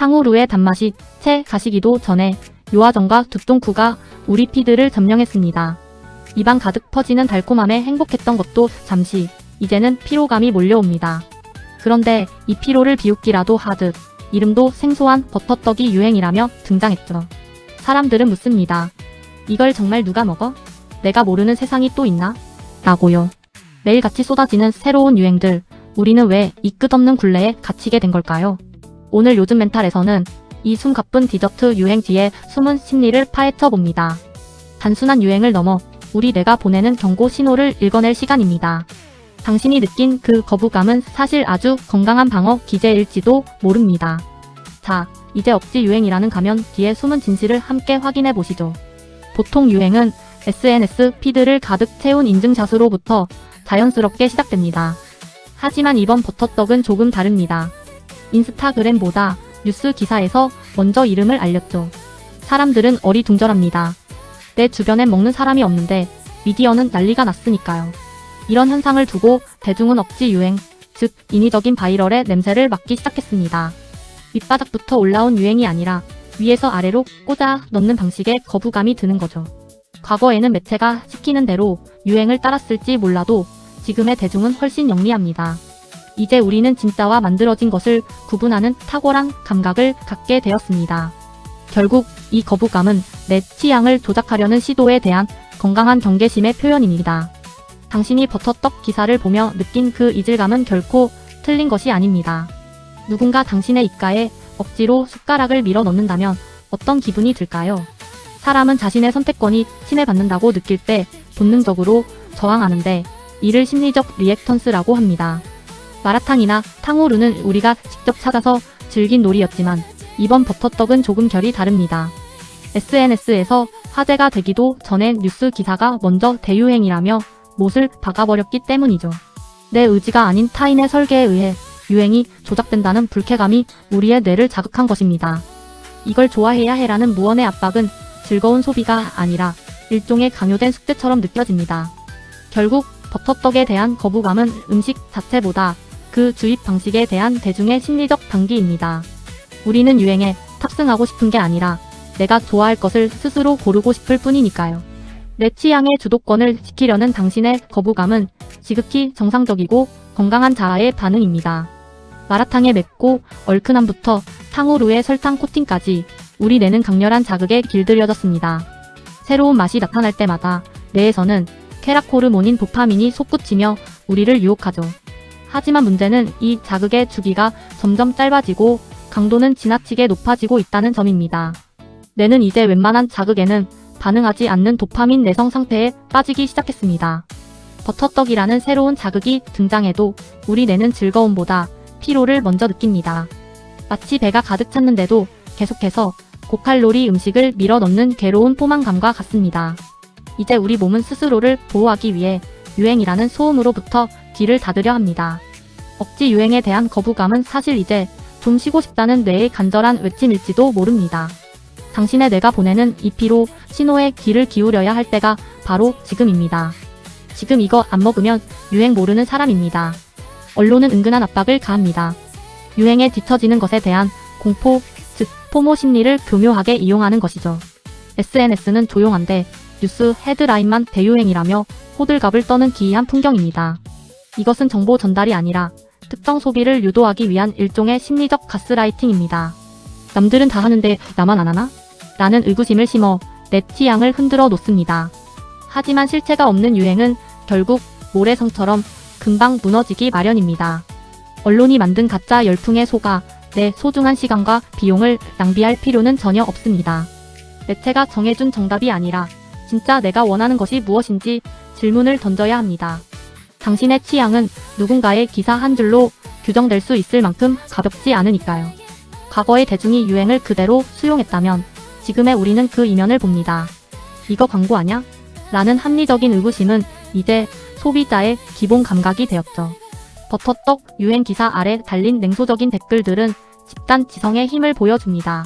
탕후루의 단맛이 채 가시기도 전에 요아정과 두똥쿠가 우리 피드를 점령했습니다. 입안 가득 퍼지는 달콤함에 행복했던 것도 잠시, 이제는 피로감이 몰려옵니다. 그런데 이 피로를 비웃기라도 하듯 이름도 생소한 버터떡이 유행이라며 등장했죠. 사람들은 묻습니다. 이걸 정말 누가 먹어? 내가 모르는 세상이 또 있나? 라고요. 매일같이 쏟아지는 새로운 유행들, 우리는 왜 이 끝없는 굴레에 갇히게 된 걸까요? 오늘 요즘 멘탈에서는 이 숨가쁜 디저트 유행 뒤에 숨은 심리를 파헤쳐봅니다. 단순한 유행을 넘어 우리 뇌가 보내는 경고 신호를 읽어낼 시간입니다. 당신이 느낀 그 거부감은 사실 아주 건강한 방어 기제일지도 모릅니다. 자, 이제 억지 유행이라는 가면 뒤에 숨은 진실을 함께 확인해 보시죠. 보통 유행은 SNS 피드를 가득 채운 인증샷으로부터 자연스럽게 시작됩니다. 하지만 이번 버터떡은 조금 다릅니다. 인스타그램보다 뉴스 기사에서 먼저 이름을 알렸죠. 사람들은 어리둥절합니다. 내 주변엔 먹는 사람이 없는데 미디어는 난리가 났으니까요. 이런 현상을 두고 대중은 억지 유행, 즉 인위적인 바이럴의 냄새를 맡기 시작했습니다. 밑바닥부터 올라온 유행이 아니라 위에서 아래로 꽂아 넣는 방식에 거부감이 드는 거죠. 과거에는 매체가 시키는 대로 유행을 따랐을지 몰라도 지금의 대중은 훨씬 영리합니다. 이제 우리는 진짜와 만들어진 것을 구분하는 탁월한 감각을 갖게 되었습니다. 결국 이 거부감은 내 취향을 조작하려는 시도에 대한 건강한 경계심의 표현입니다. 당신이 버터떡 기사를 보며 느낀 그 이질감은 결코 틀린 것이 아닙니다. 누군가 당신의 입가에 억지로 숟가락을 밀어 넣는다면 어떤 기분이 들까요? 사람은 자신의 선택권이 침해받는다고 느낄 때 본능적으로 저항하는데 이를 심리적 리액턴스라고 합니다. 마라탕이나 탕후루는 우리가 직접 찾아서 즐긴 놀이였지만 이번 버터떡은 조금 결이 다릅니다. SNS에서 화제가 되기도 전에 뉴스 기사가 먼저 대유행이라며 못을 박아버렸기 때문이죠. 내 의지가 아닌 타인의 설계에 의해 유행이 조작된다는 불쾌감이 우리의 뇌를 자극한 것입니다. 이걸 좋아해야 해라는 무언의 압박은 즐거운 소비가 아니라 일종의 강요된 숙제처럼 느껴집니다. 결국 버터떡에 대한 거부감은 음식 자체보다 그 주입 방식에 대한 대중의 심리적 방기입니다. 우리는 유행에 탑승하고 싶은 게 아니라 내가 좋아할 것을 스스로 고르고 싶을 뿐이니까요. 내 취향의 주도권을 지키려는 당신의 거부감은 지극히 정상적이고 건강한 자아의 반응입니다. 마라탕의 맵고 얼큰함부터 탕후루의 설탕 코팅까지 우리 뇌는 강렬한 자극에 길들여졌습니다. 새로운 맛이 나타날 때마다 뇌에서는 쾌락 호르몬인 도파민이 솟구치며 우리를 유혹하죠. 하지만 문제는 이 자극의 주기가 점점 짧아지고 강도는 지나치게 높아지고 있다는 점입니다. 뇌는 이제 웬만한 자극에는 반응하지 않는 도파민 내성 상태에 빠지기 시작했습니다. 버터떡이라는 새로운 자극이 등장해도 우리 뇌는 즐거움보다 피로를 먼저 느낍니다. 마치 배가 가득 찼는데도 계속해서 고칼로리 음식을 밀어 넣는 괴로운 포만감과 같습니다. 이제 우리 몸은 스스로를 보호하기 위해 유행이라는 소음으로부터 귀를 닫으려 합니다. 억지 유행에 대한 거부감은 사실 이제 좀 쉬고 싶다는 뇌의 간절한 외침일지도 모릅니다. 당신의 뇌가 보내는 이 피로 신호에 귀를 기울여야 할 때가 바로 지금입니다. 지금 이거 안 먹으면 유행 모르는 사람입니다. 언론은 은근한 압박을 가합니다. 유행에 뒤처지는 것에 대한 공포, 즉 포모 심리를 교묘하게 이용하는 것이죠. SNS는 조용한데 뉴스 헤드라인만 대유행이라며 호들갑을 떠는 기이한 풍경입니다. 이것은 정보 전달이 아니라 특정 소비를 유도하기 위한 일종의 심리적 가스라이팅입니다. 남들은 다 하는데 나만 안 하나? 라는 의구심을 심어 내 취향을 흔들어 놓습니다. 하지만 실체가 없는 유행은 결국 모래성처럼 금방 무너지기 마련입니다. 언론이 만든 가짜 열풍에 속아 내 소중한 시간과 비용을 낭비할 필요는 전혀 없습니다. 매체가 정해준 정답이 아니라 진짜 내가 원하는 것이 무엇인지 질문을 던져야 합니다. 당신의 취향은 누군가의 기사 한 줄로 규정될 수 있을 만큼 가볍지 않으니까요. 과거의 대중이 유행을 그대로 수용했다면 지금의 우리는 그 이면을 봅니다. 이거 광고 아냐? 라는 합리적인 의구심은 이제 소비자의 기본 감각이 되었죠. 버터떡 유행 기사 아래 달린 냉소적인 댓글들은 집단 지성의 힘을 보여줍니다.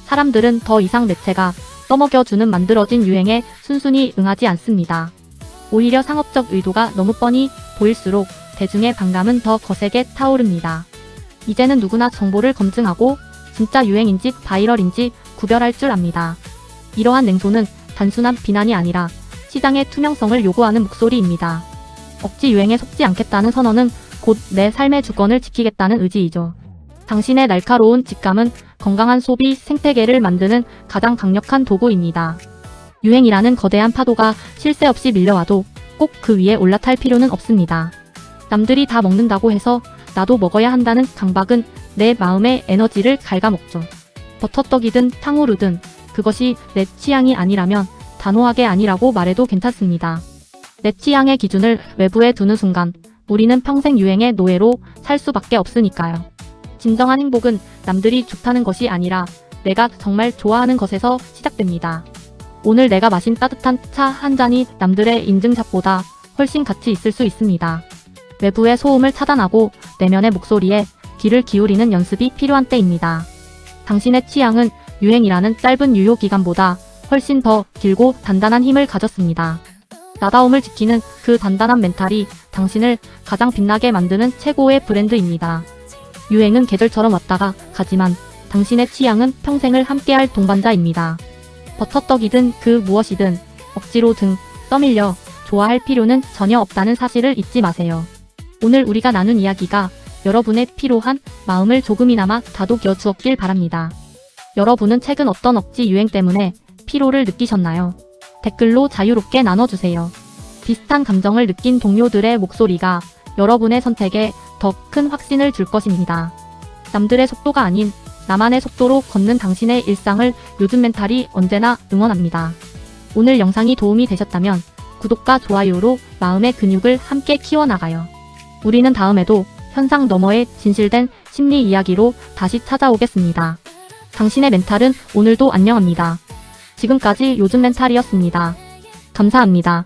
사람들은 더 이상 매체가 떠먹여주는 만들어진 유행에 순순히 응하지 않습니다. 오히려 상업적 의도가 너무 뻔히 보일수록 대중의 반감은 더 거세게 타오릅니다. 이제는 누구나 정보를 검증하고 진짜 유행인지 바이럴인지 구별할 줄 압니다. 이러한 냉소는 단순한 비난이 아니라 시장의 투명성을 요구하는 목소리입니다. 억지 유행에 속지 않겠다는 선언은 곧 내 삶의 주권을 지키겠다는 의지이죠. 당신의 날카로운 직감은 건강한 소비 생태계를 만드는 가장 강력한 도구입니다. 유행이라는 거대한 파도가 쉴 새 없이 밀려와도 꼭 그 위에 올라탈 필요는 없습니다. 남들이 다 먹는다고 해서 나도 먹어야 한다는 강박은 내 마음의 에너지를 갉아먹죠. 버터떡이든 탕후루든 그것이 내 취향이 아니라면 단호하게 아니라고 말해도 괜찮습니다. 내 취향의 기준을 외부에 두는 순간 우리는 평생 유행의 노예로 살 수밖에 없으니까요. 진정한 행복은 남들이 좋다는 것이 아니라 내가 정말 좋아하는 것에서 시작됩니다. 오늘 내가 마신 따뜻한 차 한 잔이 남들의 인증샷보다 훨씬 가치 있을 수 있습니다. 외부의 소음을 차단하고 내면의 목소리에 귀를 기울이는 연습이 필요한 때입니다. 당신의 취향은 유행이라는 짧은 유효 기간보다 훨씬 더 길고 단단한 힘을 가졌습니다. 나다움을 지키는 그 단단한 멘탈이 당신을 가장 빛나게 만드는 최고의 브랜드입니다. 유행은 계절처럼 왔다가 가지만 당신의 취향은 평생을 함께할 동반자입니다. 버터떡이든 그 무엇이든 억지로 등 떠밀려 좋아할 필요는 전혀 없다는 사실을 잊지 마세요. 오늘 우리가 나눈 이야기가 여러분의 피로한 마음을 조금이나마 다독여 주었길 바랍니다. 여러분은 최근 어떤 억지 유행 때문에 피로를 느끼셨나요? 댓글로 자유롭게 나눠주세요. 비슷한 감정을 느낀 동료들의 목소리가 여러분의 선택에 더 큰 확신을 줄 것입니다. 남들의 속도가 아닌 나만의 속도로 걷는 당신의 일상을 요즘 멘탈이 언제나 응원합니다. 오늘 영상이 도움이 되셨다면 구독과 좋아요로 마음의 근육을 함께 키워나가요. 우리는 다음에도 현상 너머의 진실된 심리 이야기로 다시 찾아오겠습니다. 당신의 멘탈은 오늘도 안녕합니다. 지금까지 요즘 멘탈이었습니다. 감사합니다.